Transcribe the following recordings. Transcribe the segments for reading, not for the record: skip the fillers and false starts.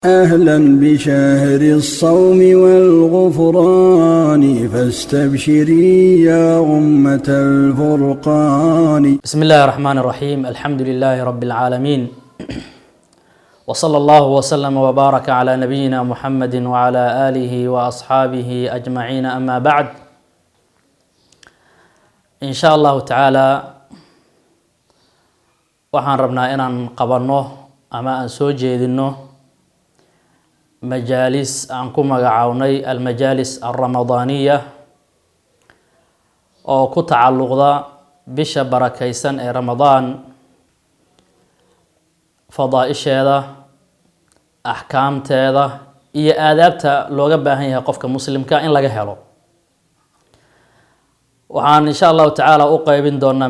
أهلا بشهر الصوم والغفران فاستبشري يا أمة الفرقان. بسم الله الرحمن الرحيم. الحمد لله رب العالمين، وصلى الله وسلم وبارك على نبينا محمد وعلى آله وأصحابه أجمعين. أما بعد، إن شاء الله تعالى waxaan rabnaa inaan qabanno ama aan soo jeedino majaalis aan ku magacawnay almajaalis alramadaaniya oo ku tacalluqda bisha barakaysan ee ramadaan, fadaaisheeda, axkaamteeda iyo aadaabta looga baahan yahay qofka muslimka in laga helo. waxaan insha allahu tacaala u qeybin doonaa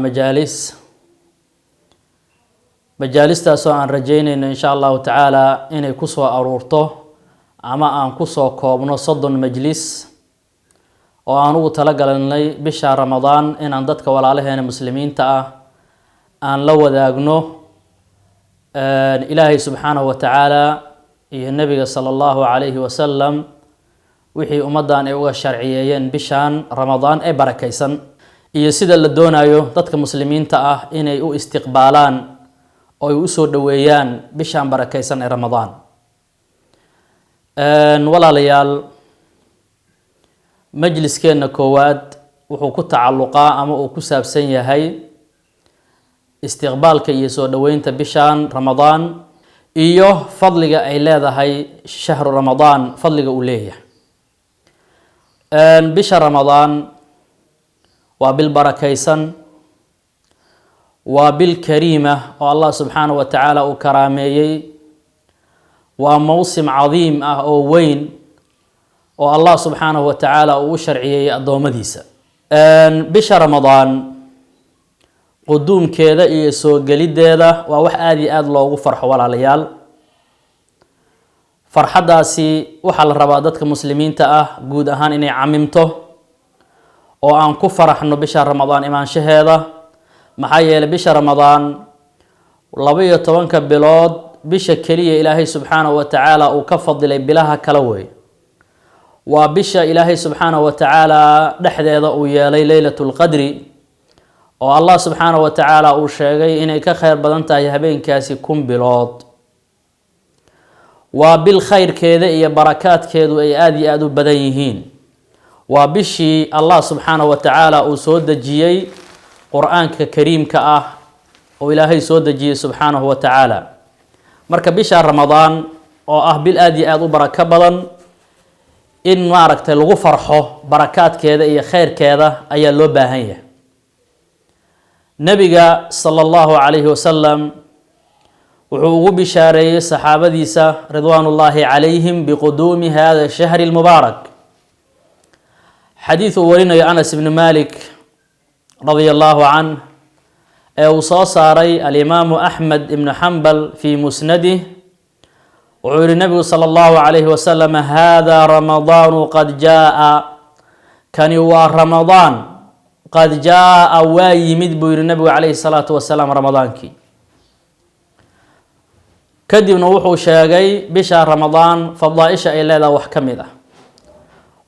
majaalistaasoo aan rajeynayno insha allahu tacaala inay kusoo aruurto ama aan kusoo koobno 30 majlis oo aan ugu talagalanay bisha ramadaan inaan dadka walaalaheena muslimiinta ah aan la wadaagno ilaahay subxaanahu wa tacaala iyo nabiga sala allahu calayhi wasalam wixii ummaddan ay uga sharciyeeyeen bishaan ramadaan ee barakaysan, iyo sida la doonayo dadka muslimiinta ah inay u istiqbaalaan oo ay u soo dhaweeyaan bishaan barakaysan ee ramadaan. walaalayaal, majliskeena koowaad wuxuu ku tacalluqaa ama uu ku saabsan yahay istiqbaalka iyo soo dhaweynta bishaan ramadaan iyo fadliga ay leedahay shahru ramadaan, fadliga uu leeyahay. bisha ramadaan waa bil barakaysan, waa bil kariima oo Allah subxaanahu wa tacaala uu karaameeyey, waa mawsim cadiim ah oo weyn oo Allah subxaanahu wa tacaala uu u sharciyeeyey addoommadiisa. bisha ramadaan quduumkeeda iyo soo geliddeeda waa wax aada iyo aada loogu farxo walaalayaal. farxaddaasi waxaa la rabaa dadka muslimiinta ah guud ahaan inay camimto oo aan ku faraxno bisha ramadaan imaanshaheeda. maxaa yeelay bisha ramadaan 12 bilood bisha keliya ilaahay subxaanahu wa tacaala uu ka fadilay bilaha kala wey. waa bisha ilaahay subxaanahu wa tacaala dhexdeeda uu yeelay leylatul qadri oo Allah subxaanahu wa tacaala uu sheegay inay ka khayr badan tahay habeenkaasi 1000 bilood. waa bil khayrkeeda iyo barakaadkeedu ay aada iyo aada u badan yihiin. waa bishii Allah subxaanahu wa tacaala uu soo dejiyey qur-aanka kariimka ah oo ilaahay soo dejiyey subxaanahu wa tacaala. marka bisha ramadaan oo ah bil aada iyo aada u barako badan, in maaragtay lagu farxo barakaadkeeda iyo khayrkeeda ayaa loo baahan yahay. nabiga sala allahu calayhi wasalam wuxuu ugu bishaareeyey saxaabadiisa ridwaanullaahi calayhim biquduumi hada shahri lmubaarak. xadiid uu warinayo Anas ibn Malik radia allahu canh ee uu soo saaray alimaamu Axmed ibnu Xambal fii musnadih, wuxuu yihi nabigu sala allahu calayhi wasalam hada ramadaanu qad jaa, kani waa ramadaan, qad jaa waa yimid buu yihi nabigu calayhi salaatu wasalaam ramadaankii. kadibna wuxuu sheegay bisha ramadaan fadaaisha ay leedahay wax ka mid ah.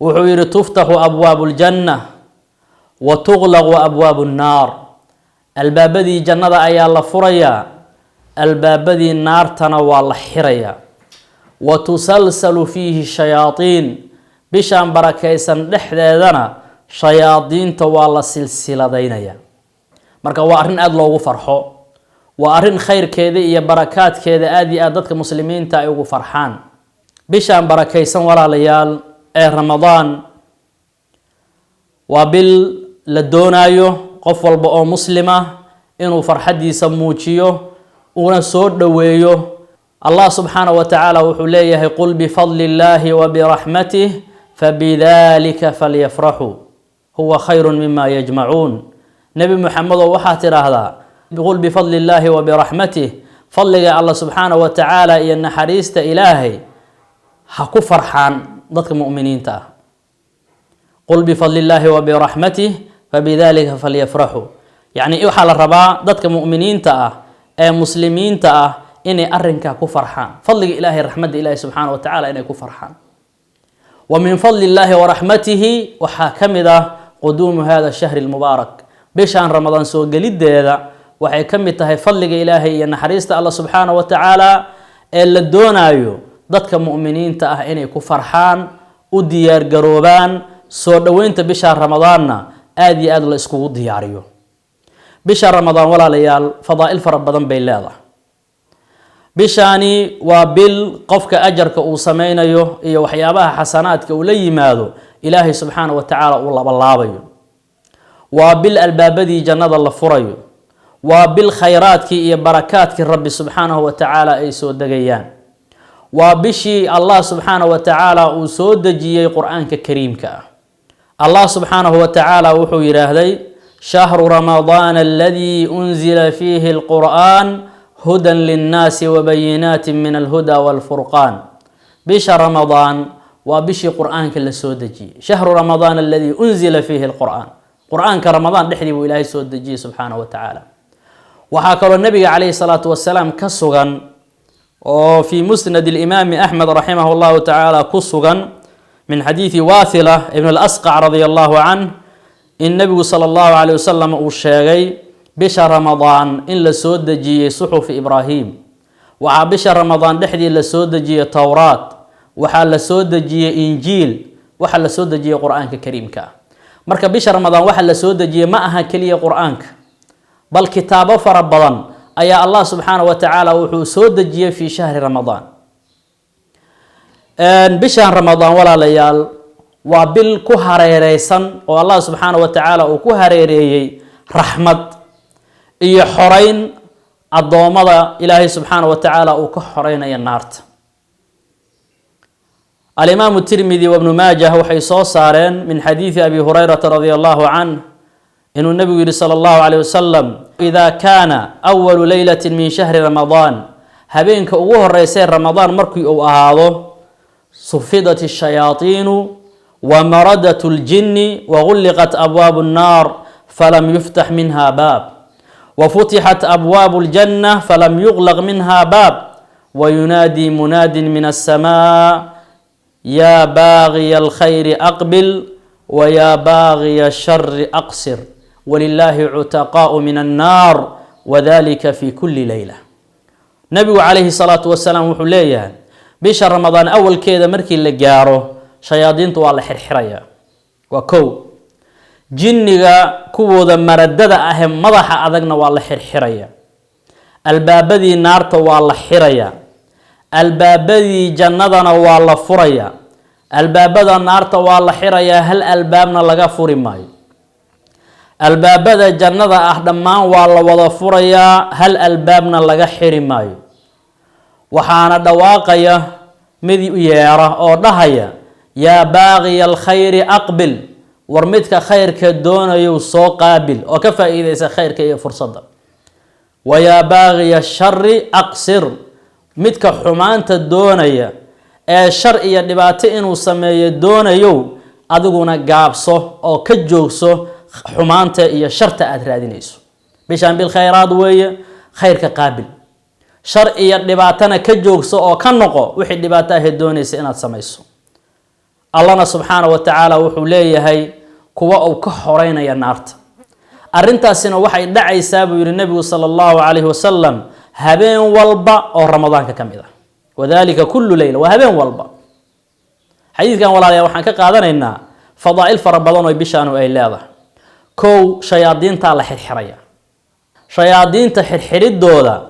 wuxuu yihi tuftaxu abwaabu ljanna wa tuqlaqu abwaabu nnaar, albaabadii jannada ayaa la furayaa, albaabadii naartana waa la xirayaa. wa tusalsalu fiihi shayaatiin, bishaan barakaysan dhexdeedana shayaadiinta waa la silsiladaynayaa. marka waa arrin aada loogu farxo, waa arrin khayrkeeda iyo barakaadkeeda aada iyo aada dadka muslimiinta ay ugu farxaan. bishaan barakaysan walaalayaal ee ramadaan waa bil la doonaayo qof walba oo muslim ah inuu farxaddiisa muujiyo una soo dhoweeyo. Allah subxaanahu wa tacaala wuxuu leeyahay qul bifadli illaahi wa biraxmatih fabidaalika falyafraxuu huwa khayrun mima yajmacuun. nebi muxamedow waxaad tidhaahdaa qul bifadli illaahi wa biraxmatih, fadliga Allah subxaanahu wa tacaala iyo naxariista ilaahay ha ku farxaan dadka mu'miniinta ah. qul bifadli illaahi wa biraxmatih fabidaalika falyafraxuu, yacni waxaa la rabaa dadka mu'miniinta ah ee muslimiinta ah إني أرنكا كفرحان فضل إلهي رحمة إلهي سبحانه وتعالى إني كفرحان ومن فضل الله ورحمته وحاكمده قدوم هذا الشهر المبارك بشان رمضان سو قليد هذا وحاكمته فضل إلهي إن حريست الله سبحانه وتعالى إلا دونايو ضدك مؤمنين تأه إني كفرحان وديار قروبان سو دوينت بشان رمضان آدي آدل اسكو دياريو بشان رمضان ولا ليال فضائل فربضان بيلاده بشاني وبال قفك أجرك وسمينيو إيو وحيابها حسناتك ولي ماذو إلهي سبحانه وتعالى والله بالله وبال البابدي جنة الله فريو وبالخيراتك إيو بركاتك الرب سبحانه وتعالى أي سود دقيان وبشي الله سبحانه وتعالى وسود دجي قرآنك كريمك الله سبحانه وتعالى وحو يراهدي شهر رمضان الذي أنزل فيه القرآن هدى للناس وبينات من الهدى والفرقان بشهر رمضان وبشي قرآن كل سودجي شهر رمضان الذي أنزل فيه القرآن قرآن كرمضان دحلي إلهي سودجي سبحانه وتعالى وحاكر النبي عليه الصلاة والسلام كسغا وفي مسند الإمام أحمد رحمه الله تعالى كسغا من حديث واثلة ابن الأسقع رضي الله عنه النبي صلى الله عليه وسلم أشاغي بشهر رمضان إن لسود جي صحف إبراهيم وعا بشهر رمضان دحدي لسود جي توراة وحا لسود جي إنجيل وحا لسود جي قرآنك كريم كا مركا بشهر رمضان وحا لسود جي معها كلية قرآنك بل كتابة فربضان أي الله سبحانه وتعالى وحو سود جي في شهر رمضان بشهر رمضان ولا ليال وبالكهريريسن والله سبحانه وتعالى وكهريريي رحمة iyo xoreyn adoomada ilaahay subxaanahu wa tacaala uu ka xoreynaya naarta al-imam at-tirmidhi wa ibn majah waxay soo saareen min xadiisi abi hurayrah radiyallahu anhu inuu nabigu yiri sallallahu alayhi wasallam idha kana awwal laylatin min shahri ramadan habeenka ugu horeysay ramadan markii uu ahaado sufidat ash-shayatin wa maradat al-jinn wa ghulqat abwab an-nar falam yuftah minha bab وفتحت أبواب الجنة فلم يغلق منها باب وينادي مناد من السماء يا باغي الخير أقبل ويا باغي الشر أقصر ولله عتقاء من النار وذلك في كل ليلة نبي عليه الصلاة والسلام وحليه بشهر رمضان أول كذا مركي اللي جاره شياطين طوال حرحرية وكو jinniga kuwooda maradada ah madaxa adagna waa la xirxiraya albaabadii naarta waa la xiraya albaabadii jannadana waa la furaya albaabada naarta waa la xiraya hal albaabna laga furi maayo albaabada jannada ah dhammaan waa la wada furaya hal albaabna laga xiri maayo waxaana dhawaaqaya mid yeera oo dhahaya yaa baaqi alkhayr aqbil ورمتك خير كدون يوصو قابل وكفى إذا خير كي فرصة ويا باغي الشر أقصر متك حمان تدونيا الشر يدباتين وسمي دون يو أدقونا قابصو أو كجوكسو حمان تي شرط أدرادينيسو بيشان بالخيرات ويا خير كقابل شر يدباتنا كجوكسو أو كنقو وحد دباته الدونيس إنات سميسو الله سبحانه وتعالى وحوليه هي كوا أو كحرين يا نارت أرنتاسنا وحي دعي سابو النبي صلى الله عليه وسلم هبين والبا أو رمضان كمذا وذلك كل ليلة وهبين والبا حديث كان ولا يوحنا كقادنا إن فضائل فربضان ويبشانوا أي لاذا كو شياطين تالا حرحرية شياطين تحرحر الدولة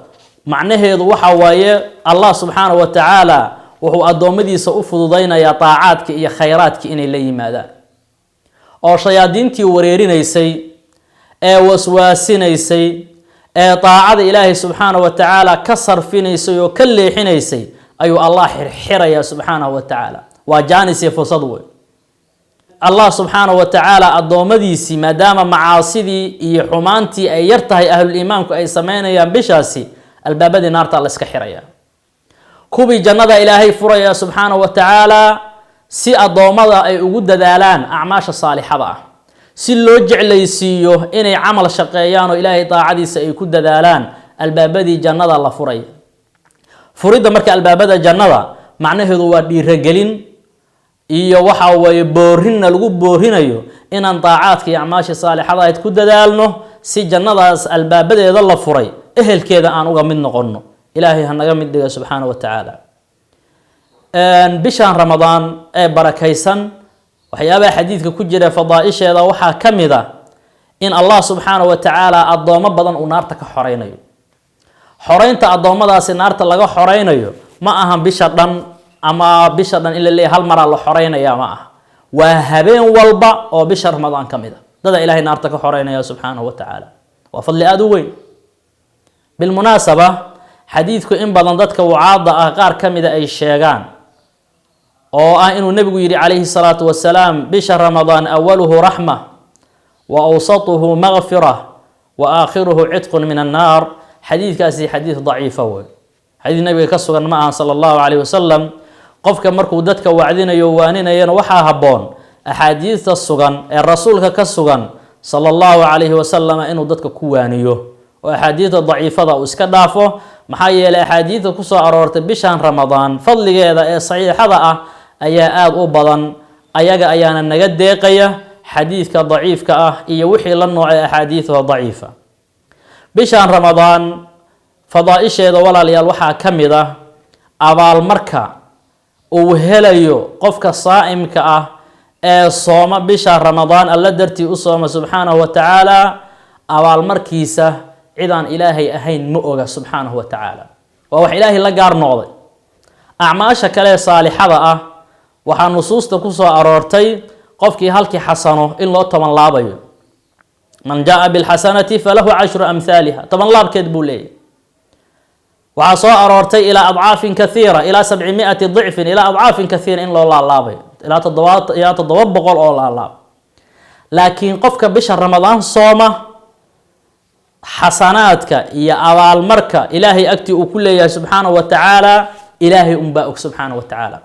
معناه وحا وايه الله سبحانه وتعالى وهو أدومدي سأفض ضينا يا طاعاتك يا خيراتك إني لي ماذا أو شياطينتي وريرينيسي وسواسينيسي طاعة إلهي سبحانه وتعالى كسر فينيسي وكل حينيسي أيو الله حر يا سبحانه وتعالى وجانسي فصدوه الله سبحانه وتعالى أدومديسي ما دام معاصدي حمانتي أي يرتهي أهل الإيمان أي سمينا يا بشاسي الباب دي نار الله اسكحريا كوبي جنة إلهي فريا سبحانه وتعالى سي أضومضا أي أقود دالان أعماش الصالحة سي لو جعليسيو إني عمل شقيان وإلهي طاعدي سيكود دالان الباب دي جنة الله فريا furidda marka albaabada jannada macnaheedu waa dhiiragelin iyo waxa weeye boorinna lagu boorinayo inaan daacaadka iyo acmaasha saalixada ahayd ku dadaalno si jannadaas albaabadeeda la furay ehelkeeda aan uga mid noqonno. ilaahay ha naga mid dhiga subxaanahu wa tacaala. bishaan ramadaan ee barakaysan waxyaabaha xadiidka ku jira fadaaisheeda waxaa ka mid ah in allah subxaanahu wa tacaala addoomo badan uu naarta ka xoreynayo. xoreynta addoommadaasi naarta laga xoreynayo ma aha bisha dhan ama bisha dhan in la leeyahay hal maraa la xoreynaya ma aha. waa habeen walba oo bisha ramadaan ka mid a dada ilaahay naarta ka xoreynaya subxaanahu wa tacaala. waa fadli aada u weyn. bilmunaasaba xadiidku in badan dadka wucaada ah qaar ka mida ay sheegaan oo ah inuu nebigu yidhi calayhi salaatu wasalaam bisha ramadaan awaluhu raxma wa awsatuhu makfira wa aakhiruhu cidqun min annaar. xadiidkaasi xadiid daciifa wey. xadiid nabiga ka sugan ma aha sala allahu calayhi wasalam. qofka markuu dadka wacdinayo waaninayana waxaa habboon axaadiidta sugan ee rasuulka ka sugan sala allahu calayhi wasalam inuu dadka ku waaniyo oo axaadiidta daciifada uu iska dhaafo. maxaa yeelay axaadiidta kusoo aroortay bishan ramadaan fadligeeda ee saxiixada ah ayaa aada u badan, ayaga ayaana naga deeqaya xadiidka daciifka ah iyo wixii la noocay axaadiidda daciifa. bishan ramadaan fadaaisheeda walaalayaal waxaa ka mid ah abaalmarka uu helayo qofka saa'imka ah ee sooma bisha ramadaan alla dartii u sooma subxaanahu wa tacaala. abaalmarkiisa cid aan ilaahay ahayn ma oga subxaanahu wa tacaala. waa wax ilaahay la gaar noqday. acmaasha kale ee saalixada ah waxaa nusuusta ku soo aroortay qofkii halkii xasano in loo toban laabayo. man jaa bilxasanati falahu cashru amhaaliha, toban laabkeed buu leeyahy. waxaa soo aroortay ilaa adcaafin kathiira, ilaa 700 dicfin, ilaa adcaafin kathiira in loo laalaabayo, ilaa 700 oo laalaab. laakiin qofka bisha ramadaan sooma xasanaadka iyo abaalmarka ilaahay agtii uu ku leeyahay subxaanahu wa tacaala ilaahay unbaa og subxaanahu wa tacaala.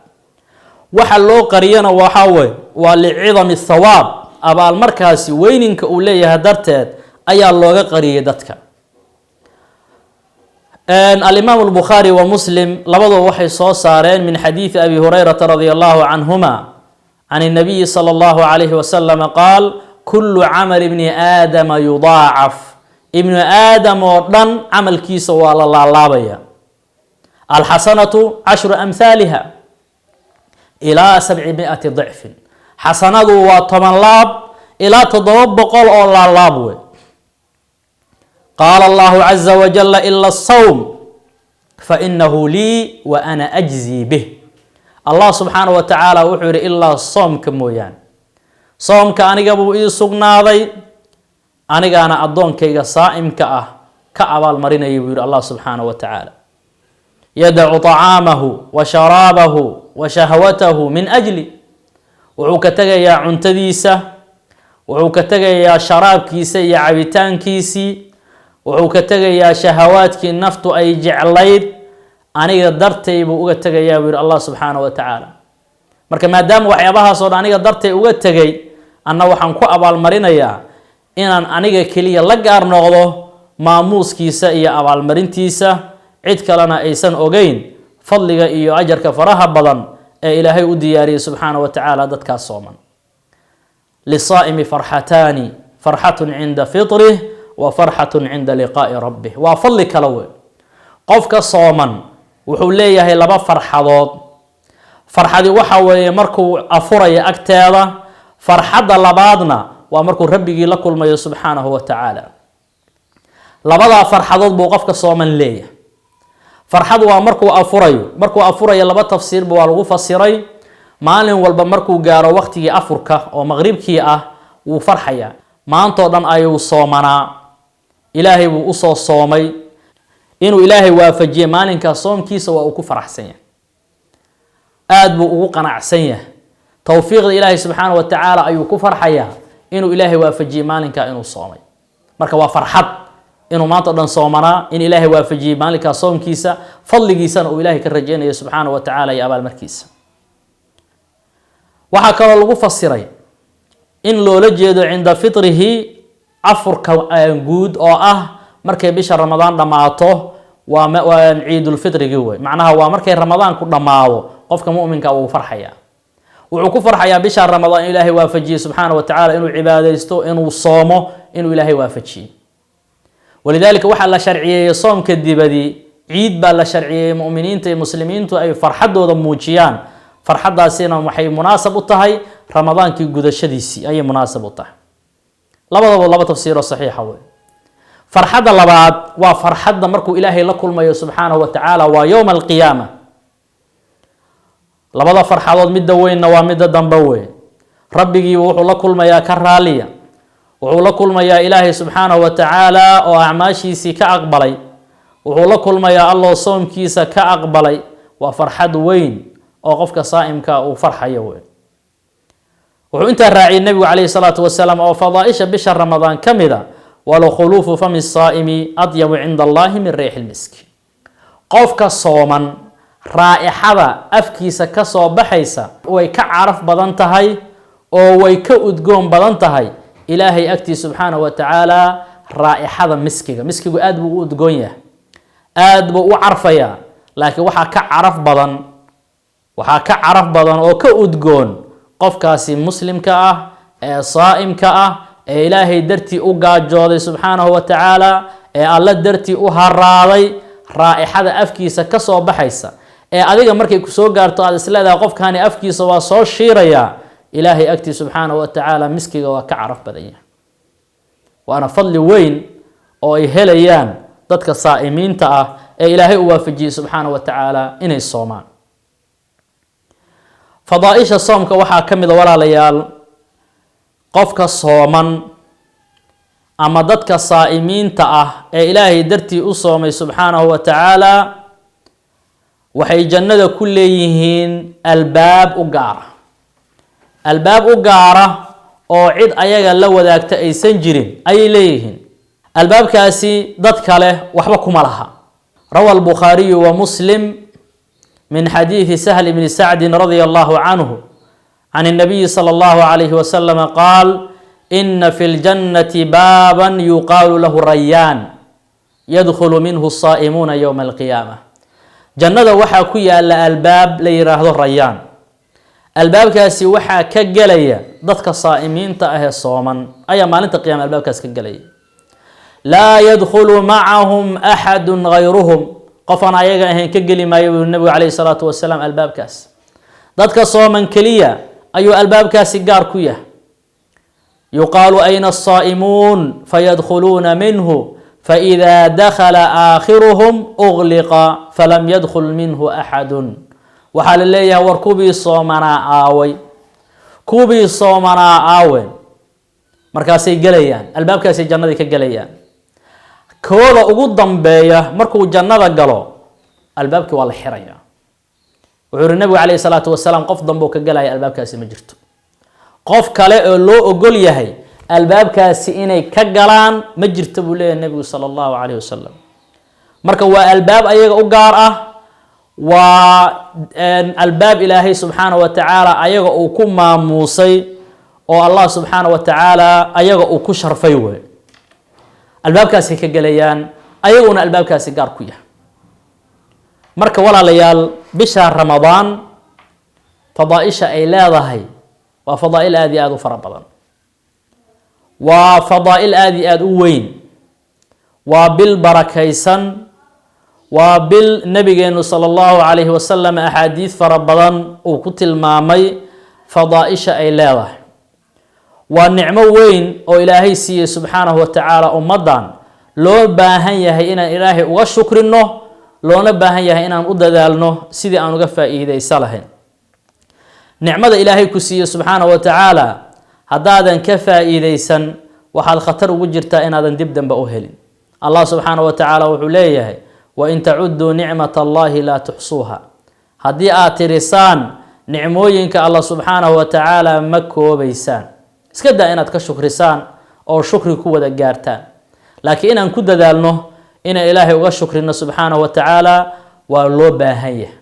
waxa loo qariyana waxaa wey waa licidami thawaab, abaalmarkaasi weyninka uu leeyahay darteed ayaa looga qariyay dadka. alimaam albukhaari wa muslim labaduba waxay soo saareen min xadiidi abi hurayrata radi allahu canhuma can الnabiyi salى اllahu calayhi wasalam qaal kulu camali bni aadama yudaacaf. ibnu aadam oo dhan camalkiisa waa la laalaabaya. alxasanatu cashru amhaaliha ilaa 700 dicfin. xasanadu waa 10 laab ilaa 700 oo laalaab wey. qaala allahu caza wajala ila asawm fainahu lii wa ana ajzii bih. allah subxaanahu wa tacaala wuxuu yihi ilaa soomka mooyaane, soomka aniga buu ii sugnaaday, anigaana addoonkayga saa'imka ah ka abaalmarinaya buu yihi allah subxaanahu wa tacaala. yadacu طacaamahu wa sharaabahu wa shahwatahu min ajli. wuxuu ka tegayaa cuntadiisa, wuxuu ka tegayaa sharaabkiisa iyo cabitaankiisii, wuxuu ka tegayaa shahawaadkii naftu ay jeclayd, aniga dartay buu uga tegayaa buu yihi allah subxaanahu wa tacaala. marka maadaama waxyaabahaasoo dhan aniga dartay uga tegay, anna waxaan ku abaalmarinayaa inaan aniga keliya la gaar noqdo maamuuskiisa iyo abaalmarintiisa, cid kalena aysan ogeyn fadliga iyo ajarka faraha badan ee ilaahay u diyaariyey subxaanahu wa tacaala dadkaas sooman. lisaa'imi farxataani, farxatun cinda fitrih wa farxatun cinda liqaa'i rabbih. waa fadli kale wey. qofka sooman wuxuu leeyahay 2 farxadood. farxadi waxa weeye markuu afuraya agteeda, farxadda labaadna waa markuu rabbigii la kulmayo subxaanahu wa tacaala. labadaa farxadood buu qofka sooman leeyahay. farxad waa markuu afurayo. markuu afurayo 2 tafsiirba waa lagu fasiray. maalin walba markuu gaaro waqtigii afurka oo maqribkii ah wuu farxayaa. maantoo dhan ayuu soomanaa, ilaahay buu usoo soomay. inuu ilaahay waafajiye maalinkaas soomkiisa waa uu ku faraxsan yahay, aada buu ugu qanacsan yahay. towfiiqda ilaahay subxaanahu wa tacaala ayuu ku farxayaa inuu ilaahay waafajiyey maalinkaa inuu soomay. marka waa farxad inuu maanta o dhan soomanaa, in ilaahay waafajiyey maalinkaas soomkiisa, fadligiisana uu ilaahay ka rajeynayo subxaanahu wa tacaala iyo abaalmarkiisa. waxaa kaloo lagu fasiray in loola jeedo cinda fitrihi afurka guud oo ah markay bisha ramadaan dhammaato وعيد الفطر جوه معناها ومركي رمضان كل دماو قفك مؤمن كأو فرحيا وعكو فرحيا بشهر رمضان إلهي وافجي سبحانه وتعالى إنه عبادة يستو إنه صومه إنه إلهي وافجي ولذلك وحل شرعية صوم كدبة دي عيد بلا شرعية مؤمنين تي مسلمين تو أي فرحد وضموجيان فرحد داسينا وحي مناسب الطهي رمضان كي قد الشديسي أي مناسب الطهي لبض تفسيره صحيح هو فرحد لبعض وفرحد مركو إلهي لكل ما سبحانه وتعالى ويوم القيامة لبض فرحات مدة وين ومدة دنبوين ربي وحو لكل ما يا كرالية وحو لكل ما يا إلهي سبحانه وتعالى وأعماشيسي كأقبلي وحو لكل ما يا الله صوم كيسا كأقبلي وفرحد وين وقفك صائمك وفرحة يوين وحو انت الراعي النبي عليه الصلاة والسلام وفضائش بشهر رمضان كمذا ولو خلوف فم الصائم أطيب عند الله من ريح المسك قفك صوما رائحة أفكيسا كسو بحيسا ويكعرف بدنتهي ويكأدقون بدنتهي إلهي أكتي سبحانه وتعالى رائحة مسكيك أدبو أدقونيه أدبو عرفيا لكن وحا كعرف بدن وكأدقون qofkaasi muslimka ah ee saa'imka ah ee ilaahay dartii u gaajooday subxaanahu wa tacaala ee alla dartii u haraaday raa'ixada afkiisa ka soo baxaysa ee adiga markay ku soo gaarto aad isleedahay qofkaani afkiisa waa soo shiiraya ilaahay agtii subxaanahu wa tacaala miskiga waa ka caraf badan yahay waana fadli weyn oo ay helayaan dadka saa'imiinta ah ee ilaahay u waafajiyay subxaanahu wa tacaala inay soomaan فضائش الصوم كوحا كمد ولا ليال قفك صوما أما ضدك صائمين تأه إلهي درتي أصومي سبحانه وتعالى وحي جنة كل يهين الباب أقارة أو عد أيها لو ذاك أي سنجرين أي ليهن الباب كاسي ضدك له وحبكم لها روى البخاري ومسلم من حديث سهل بن سعد رضي الله عنه عن النبي صلى الله عليه وسلم قال إن في الجنة بابا يقال له ريان يدخل منه الصائمون يوم القيامة جنة وحا كويا الباب ليراه الريان الباب كاسي وحا كجلية ضدك الصائمين تأهي الصوما أي ما لنت قيام الباب كاسي كجلية لا يدخل معهم أحد غيرهم قفنا ayaga ahayn ka gali maayo nabiga kaleey salaatu wasalaam albaabkaas dadka sooman kaliya ayuu albaabkaasi gaar ku yahay yuqaalu ayna as-saa'imuun fayadkhuluna minhu fa idha dakhala aakhiruhum ughliqa falam yadkhul minhu ahadun waxa la leeyahay war kubii soomanaa aaway markaasay galayaan albaabkaasi jannada ka galayaan kooda ugu dambeeya markuu jannada galo albaabkii waa la xirayaa wuxuu nabiga kaleey salaatu wasalaam qof dambe ka galaya albaabkaasi ma jirto qof kale oo loo ogol yahay albaabkaasi inay ka galaan ma jirto buu leeyahay nabiga sallallahu alayhi wasallam marka waa albaab ayaga u gaar ah waa albaab ilaahay subhanahu wa ta'ala ayaga uu ku maamuusay oo Allah subhanahu wa ta'ala ayaga uu ku sharfay way albaabkaasi ka galayaan ayaguna albaabkaasi gaar ku yahay marka walaalayaal bisha ramadaan fadaaisha ay leedahay waa fadaa'il aad iyo aad u fara badan waa fadaa'il aad iyo aad u weyn waa bil barakaysan waa bil nabigeenu sallallahu alayhi wasallam ahadiith fara badan uu ku tilmaamay fadaa'isha ay leedahay waa nicmo weyn oo ilaahay siiyay subxaanahu wa tacaala ummadan loo baahan yahay inaan ilaahay uga shukrino loona baahan yahay inaan u dadaalno sidii aan uga faa'iideysan lahayn nicmada ilaahay ku siiyay subxaanahu wa tacaala haddaadan ka faa'iideysan waxaad khatar ugu jirtaa inaadan dib dambe u helin allah subxaanahu wa tacaala wuxuu leeyahay wa in tacudduu nicmata allahi laa tuxsuuha haddii aad tirisaan nicmooyinka allah subxaanahu wa tacaala ma koobaysaan iska daa inaad ka shukrisaan oo shukri ku wada gaartaan laakiin inaan ku dadaalno inaan ilaahay uga shukrino subxaanahu wa tacaala waa loo baahan yahay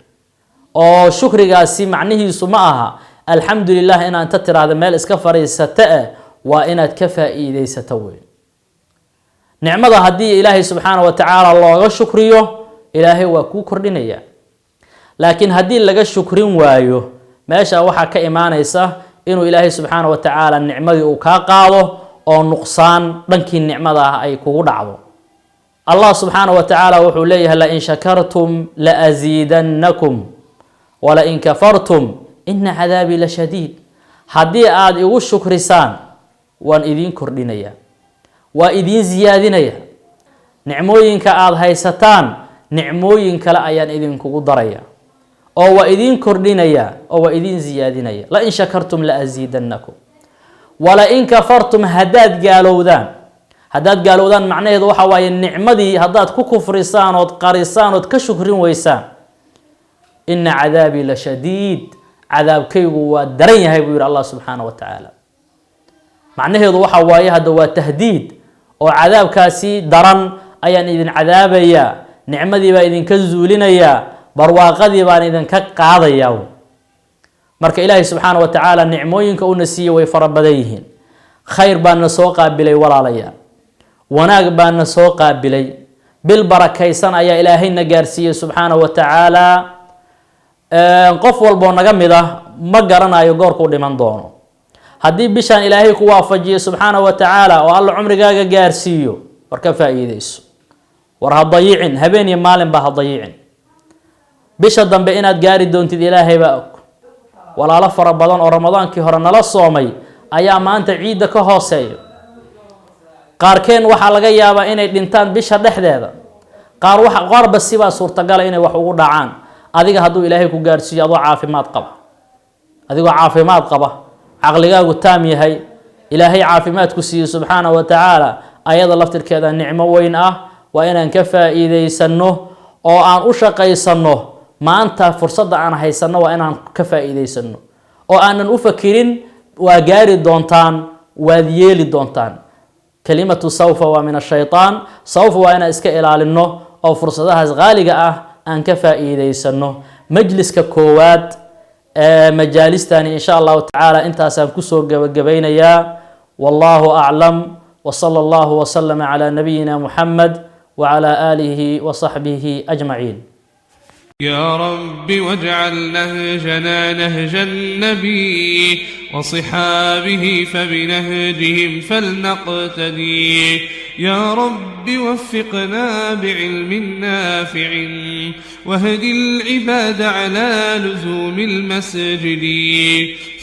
oo shukrigaasi macnihiisu ma aha alxamdulilah inaan ta tiraahdo meel iska fariisata waa inaad ka faa'iideysato weyn nicmada haddii ilaahay subxaanahu wa tacaala looga shukriyo ilaahay waa kuu kordhinaya. laakiin haddii laga shukrin waayo meesha waxaa ka imaanaysa inuu ilaahay subxaana wa tacaala nicmadii uu kaa qaado oo nuqsaan dhankii nicmada ah ay kugu dhacdo. allah subxaana wa tacaala wuxuu leeyahay lain shakartum laaziidannakum walain kafartum ina cadaabii la shadiid. haddii aada igu shukrisaan waan idiin kordhinaya, waa idiin ziyaadinaya. nicmooyinka aada haysataan nicmooyin kale ayaan idinkugu daraya oo waa idiin kordhinaya oo waa idiin ziyaadinaya. lain shakartum laaziidannakum walain kafartum haddaad gaalowdaan macnaheedu waxa waaye nicmadii haddaad ku kufrisaan ood qarisaan ood ka shukrin weysaan, ina cadaabii la shadiid, cadaabkaygu waa daran yahay buu yihi allah subxaana wa tacaala. macnaheedu waxa waaye hadda waa tahdiid oo cadaabkaasi daran ayaan idin cadaabayaa, nicmadii baa idinka zuulinayaa, barwaaqadii baan idinka qaadayaa. marka ilaahay subxaana wa tacaala nicmooyinka una siiyey way fara badan yihiin. khayr baana soo qaabilay walaalayaa, wanaag baana soo qaabilay, bil barakaysan ayaa ilaahayna gaarsiiyey subxaana wa tacaala. qof walboo naga mid ah ma garanayo goorkuu dhiman doono. haddii bishaan ilaahay ku waafajiyo subxaana wa tacaala oo alla cumrigaaga gaarsiiyo, war ka faa'iidayso, war ha dayicin, habeen iyo maalinba ha dayicin. bisha dambe inaad gaari doontid ilaahay baa og. walaalo fara badan oo ramadaankii hore nala soomay ayaa maanta ciidda ka hooseeya. qaarkeen waxaa laga yaabaa inay dhintaan bisha dhexdeeda, qaarba sibaa suurtagala inay wax ugu dhacaan. adiga hadduu ilaahay ku gaarsiiyo adigoo caafimaad qaba, caqligaagu taam yahay, ilaahay caafimaad ku siiyo subxaana wa tacaala, ayada laftirkeeda nicmo weyn ah. waa inaan ka faa'iidaysano oo aan u shaqaysano. maanta fursadda aan haysano waa inaan ka faa'iidaysano oo aanan u fakirin waa gaari doontaan, waad yeeli doontaan. kalimatu sawfa waa min ashaytaan. sawfa waa inaan iska ilaalino oo fursadahaas qaaliga ah aan ka faa'iidaysano. majliska koowaad ee majaalistani insha allahu tacaala intaasaan kusoo gabagabaynayaa. wallahu aclam وصلى الله وسلم على نبينا محمد وعلى آله وصحبه أجمعين. يا رب واجعل نهجنا نهج النبي وصحابه فبنهجهم فلنقتدي. يا رب وفقنا بعلم نافع واهد العباد على لزوم المسجد.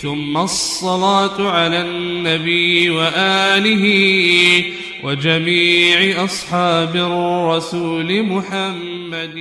ثم الصلاة على النبي وآله وجميع أصحاب الرسول محمد.